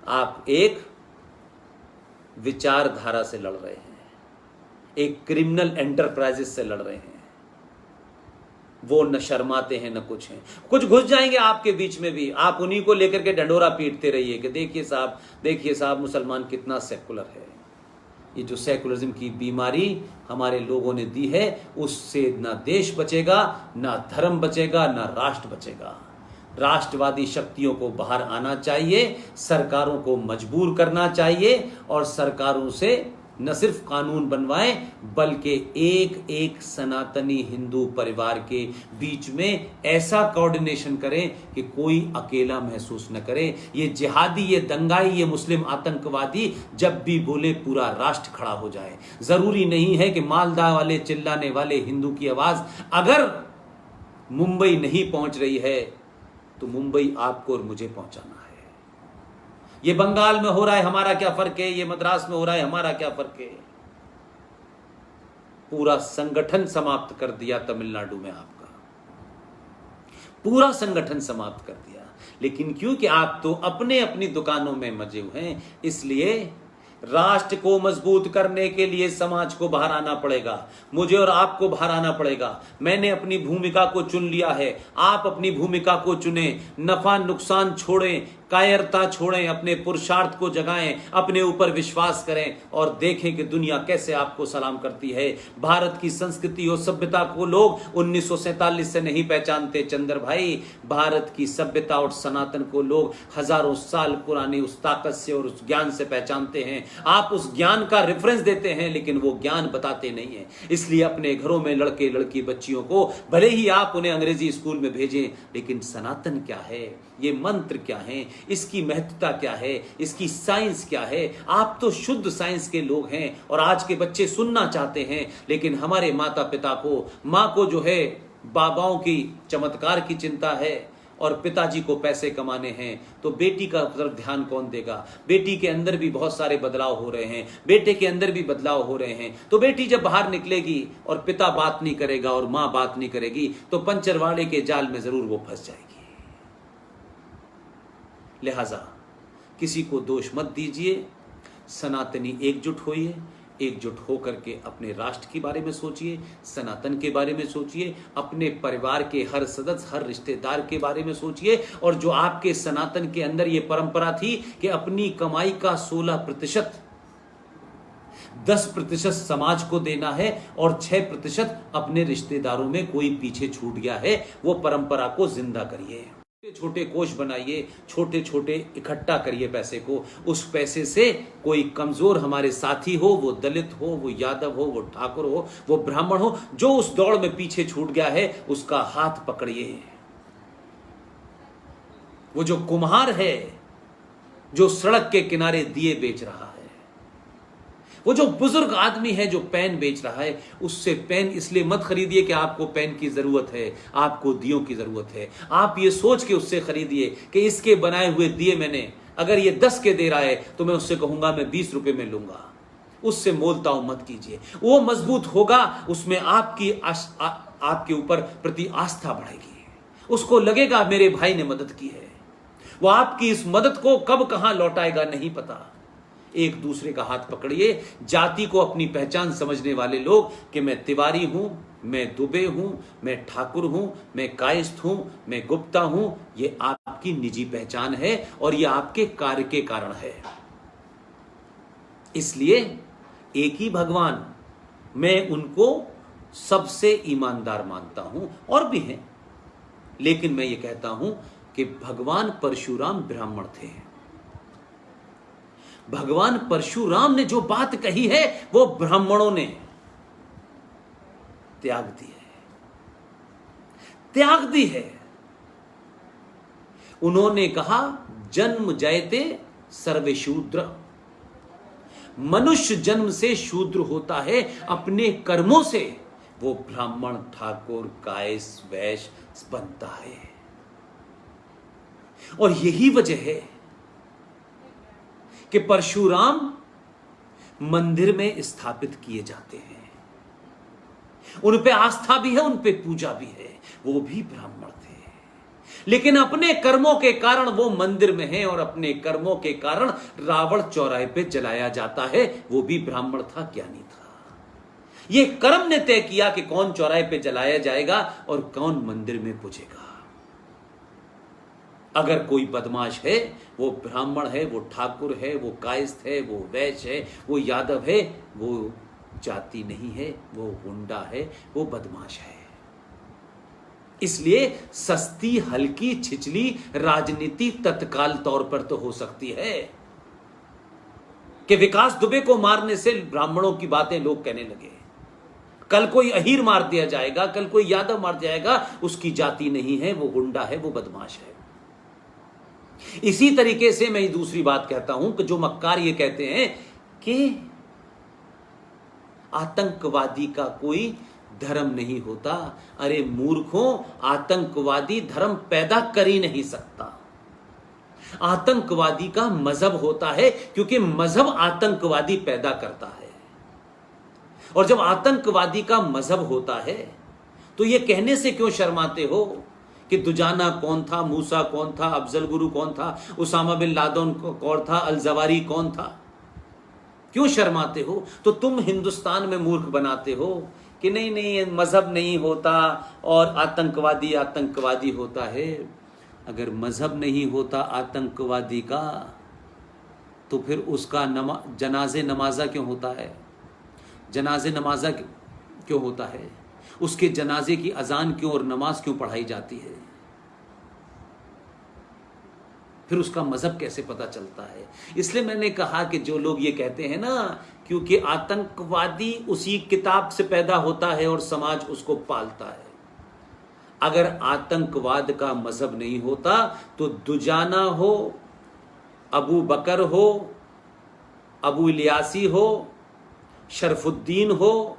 आप एक विचारधारा से लड़ रहे हैं, एक क्रिमिनल एंटरप्राइजेस से लड़ रहे हैं। वो न शर्माते हैं न कुछ हैं, कुछ घुस जाएंगे आपके बीच में भी, आप उन्हीं को लेकर के डंडोरा पीटते रहिए कि देखिए साहब मुसलमान कितना सेकुलर है। ये जो सेकुलरिज्म की बीमारी हमारे लोगों ने दी है, उससे ना देश बचेगा, ना धर्म बचेगा, ना राष्ट्र बचेगा। राष्ट्रवादी शक्तियों को बाहर आना चाहिए, सरकारों को मजबूर करना चाहिए और सरकारों से न सिर्फ कानून बनवाएं बल्कि एक एक सनातनी हिंदू परिवार के बीच में ऐसा कोऑर्डिनेशन करें कि कोई अकेला महसूस न करे। ये जिहादी, ये दंगाई, ये मुस्लिम आतंकवादी जब भी बोले पूरा राष्ट्र खड़ा हो जाए। जरूरी नहीं है कि मालदा वाले चिल्लाने वाले हिंदू की आवाज अगर मुंबई नहीं पहुंच रही है तो मुंबई आपको और मुझे पहुंचाना है। ये बंगाल में हो रहा है, हमारा क्या फर्क है? ये मद्रास में हो रहा है, हमारा क्या फर्क है? पूरा संगठन समाप्त कर दिया तमिलनाडु में, आपका पूरा संगठन समाप्त कर दिया। लेकिन क्योंकि आप तो अपने अपनी दुकानों में मजे हुए हैं, इसलिए राष्ट्र को मजबूत करने के लिए समाज को बाहर आना पड़ेगा, मुझे और आपको बाहर आना पड़ेगा। मैंने अपनी भूमिका को चुन लिया है, आप अपनी भूमिका को चुने। नफा नुकसान छोड़ें, कायरता छोड़ें, अपने पुरुषार्थ को जगाएं, अपने ऊपर विश्वास करें और देखें कि दुनिया कैसे आपको सलाम करती है। भारत की संस्कृति और सभ्यता को लोग 1947 से नहीं पहचानते चंद्र भाई, भारत की सभ्यता और सनातन को लोग हजारों साल पुरानी उस ताकत से और उस ज्ञान से पहचानते हैं। आप उस ज्ञान का रेफरेंस देते हैं लेकिन वो ज्ञान बताते नहीं है। इसलिए अपने घरों में लड़के लड़की बच्चियों को भले ही आप उन्हें अंग्रेजी स्कूल में भेजें, लेकिन सनातन क्या है, ये मंत्र क्या है, इसकी महत्वता क्या है, इसकी साइंस क्या है। आप तो शुद्ध साइंस के लोग हैं और आज के बच्चे सुनना चाहते हैं, लेकिन हमारे माता पिता को, माँ को जो है बाबाओं की चमत्कार की चिंता है और पिताजी को पैसे कमाने हैं, तो बेटी का तरफ ध्यान कौन देगा? बेटी के अंदर भी बहुत सारे बदलाव हो रहे हैं, बेटे के अंदर भी बदलाव हो रहे हैं। तो बेटी जब बाहर निकलेगी और पिता बात नहीं करेगा और माँ बात नहीं करेगी तो पंचरवाड़े के जाल में जरूर वो फंस जाएगी। लिहाजा किसी को दोष मत दीजिए, सनातनी एकजुट होइए, एकजुट होकर के अपने राष्ट्र के बारे में सोचिए, सनातन के बारे में सोचिए, अपने परिवार के हर सदस्य, हर रिश्तेदार के बारे में सोचिए। और जो आपके सनातन के अंदर ये परंपरा थी कि अपनी कमाई का 16% 10% समाज को देना है और 6% अपने रिश्तेदारों में कोई पीछे छूट गया है, वो परंपरा को जिंदा करिए। छोटे छोटे कोष बनाइए, छोटे छोटे इकट्ठा करिए पैसे को। उस पैसे से कोई कमजोर हमारे साथी हो, वो दलित हो, वो यादव हो, वो ठाकुर हो, वो ब्राह्मण हो, जो उस दौड़ में पीछे छूट गया है, उसका हाथ पकड़िए। वो जो कुम्हार है जो सड़क के किनारे दिए बेच रहा है, वो जो बुजुर्ग आदमी है जो पेन बेच रहा है, उससे पेन इसलिए मत खरीदिए कि आपको पेन की जरूरत है, आपको दियों की जरूरत है। आप ये सोच के उससे खरीदिए कि इसके बनाए हुए दिए मैंने, अगर ये 10 के दे रहा है तो मैं उससे कहूंगा मैं 20 रुपए में लूंगा। उससे मोलताव मत कीजिए, वो मजबूत होगा, उसमें आपके ऊपर प्रति आस्था बढ़ेगी। उसको लगेगा मेरे भाई ने मदद की है। वो आपकी इस मदद को कब कहां लौटाएगा नहीं पता। एक दूसरे का हाथ पकड़िए। जाति को अपनी पहचान समझने वाले लोग कि मैं तिवारी हूं, मैं दुबे हूं, मैं ठाकुर हूं, मैं कायस्थ हूं, मैं गुप्ता हूं, ये आपकी निजी पहचान है और ये आपके कार्य के कारण है। इसलिए एक ही भगवान, मैं उनको सबसे ईमानदार मानता हूं, और भी हैं, लेकिन मैं ये कहता हूं कि भगवान परशुराम ब्राह्मण थे। भगवान परशुराम ने जो बात कही है वो ब्राह्मणों ने त्याग दी है, त्याग दी है। उन्होंने कहा जन्म जयते सर्वे शूद्र, मनुष्य जन्म से शूद्र होता है अपने कर्मों से, वो ब्राह्मण ठाकुर कायस्थ वैश्य बनता है। और यही वजह है कि परशुराम मंदिर में स्थापित किए जाते हैं। उन पे आस्था भी है, उन पे पूजा भी है। वो भी ब्राह्मण थे। लेकिन अपने कर्मों के कारण वो मंदिर में है और अपने कर्मों के कारण रावण चौराहे पे जलाया जाता है। वो भी ब्राह्मण था, ज्ञानी था। ये कर्म ने तय किया कि कौन चौराहे पे जलाया जाएगा और कौन मंदिर में पूजेगा। अगर कोई बदमाश है, वो ब्राह्मण है, वो ठाकुर है, वो कायस्थ है, वो वैश्य है, वो यादव है, वो जाति नहीं है, वो गुंडा है, वो बदमाश है। इसलिए सस्ती हल्की छिछली राजनीति तत्काल तौर पर तो हो सकती है कि विकास दुबे को मारने से ब्राह्मणों की बातें लोग कहने लगे, कल कोई अहीर मार दिया जाएगा, कल कोई यादव मार जाएगा, उसकी जाति नहीं है, वो गुंडा है, वो बदमाश है। इसी तरीके से मैं दूसरी बात कहता हूं कि जो मक्कार ये कहते हैं कि आतंकवादी का कोई धर्म नहीं होता। अरे मूर्खों, आतंकवादी धर्म पैदा कर ही नहीं सकता। आतंकवादी का मजहब होता है, क्योंकि मजहब आतंकवादी पैदा करता है। और जब आतंकवादी का मजहब होता है तो ये कहने से क्यों शर्माते हो कि दुजाना कौन था, मूसा कौन था, अफजल गुरु कौन था, उसामा बिन लादेन कौन था, अल जवारी कौन था? क्यों शर्माते हो? तो तुम हिंदुस्तान में मूर्ख बनाते हो कि नहीं नहीं मजहब नहीं होता और आतंकवादी आतंकवादी होता है। अगर मजहब नहीं होता आतंकवादी का तो फिर उसका जनाजे नमाजा क्यों होता है? जनाजे नमाजा क्यों होता है? उसके जनाजे की अजान क्यों और नमाज क्यों पढ़ाई जाती है? फिर उसका मजहब कैसे पता चलता है? इसलिए मैंने कहा कि जो लोग ये कहते हैं ना, क्योंकि आतंकवादी उसी किताब से पैदा होता है और समाज उसको पालता है। अगर आतंकवाद का मजहब नहीं होता तो दुजाना हो, अबू बकर हो, अबू इलियासी हो, शरफुद्दीन हो,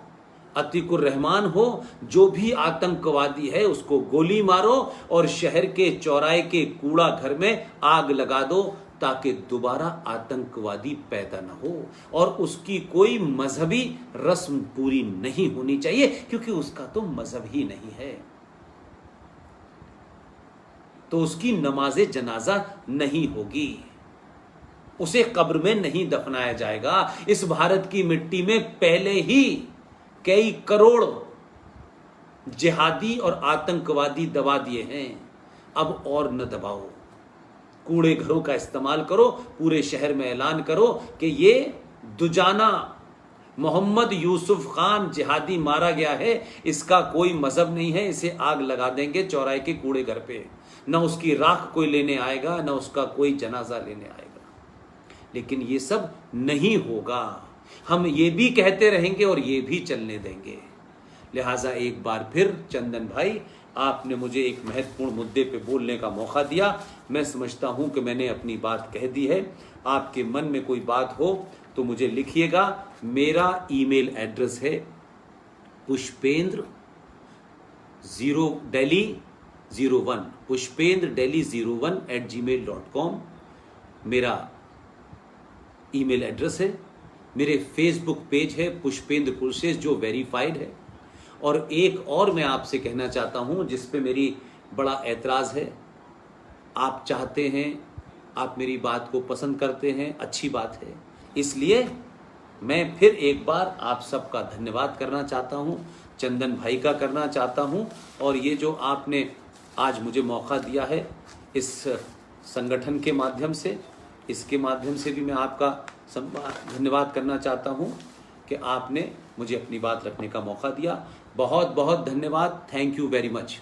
अतीकुर रहमान हो, जो भी आतंकवादी है उसको गोली मारो और शहर के चौराहे के कूड़ा घर में आग लगा दो, ताकि दोबारा आतंकवादी पैदा न हो। और उसकी कोई मजहबी रस्म पूरी नहीं होनी चाहिए, क्योंकि उसका तो मजहब ही नहीं है। तो उसकी नमाजे जनाजा नहीं होगी, उसे कब्र में नहीं दफनाया जाएगा। इस भारत की मिट्टी में पहले ही कई करोड़ जिहादी और आतंकवादी दबा दिए हैं, अब और न दबाओ। कूड़े घरों का इस्तेमाल करो, पूरे शहर में ऐलान करो कि ये दुजाना मोहम्मद यूसुफ खान जिहादी मारा गया है, इसका कोई मजहब नहीं है, इसे आग लगा देंगे चौराहे के कूड़े घर पे। न उसकी राख कोई लेने आएगा, न उसका कोई जनाजा लेने आएगा। लेकिन ये सब नहीं होगा। हम ये भी कहते रहेंगे और ये भी चलने देंगे। लिहाजा एक बार फिर चंदन भाई, आपने मुझे एक महत्वपूर्ण मुद्दे पे बोलने का मौका दिया। मैं समझता हूं कि मैंने अपनी बात कह दी है। आपके मन में कोई बात हो तो मुझे लिखिएगा। मेरा ईमेल एड्रेस है pushpendra0delhi01 pushpendra01@gmail.com मेरा ईमेल एड्रेस है। मेरे फेसबुक पेज है पुष्पेंद्र कुरशेष, जो वेरीफाइड है। और एक और मैं आपसे कहना चाहता हूं जिस पे मेरी बड़ा ऐतराज़ है। आप चाहते हैं, आप मेरी बात को पसंद करते हैं, अच्छी बात है। इसलिए मैं फिर एक बार आप सबका धन्यवाद करना चाहता हूं, चंदन भाई का करना चाहता हूं। और ये जो आपने आज मुझे मौका दिया है इस संगठन के माध्यम से, इसके माध्यम से भी मैं आपका धन्यवाद करना चाहता हूं कि आपने मुझे अपनी बात रखने का मौका दिया। बहुत बहुत धन्यवाद। Thank you very much.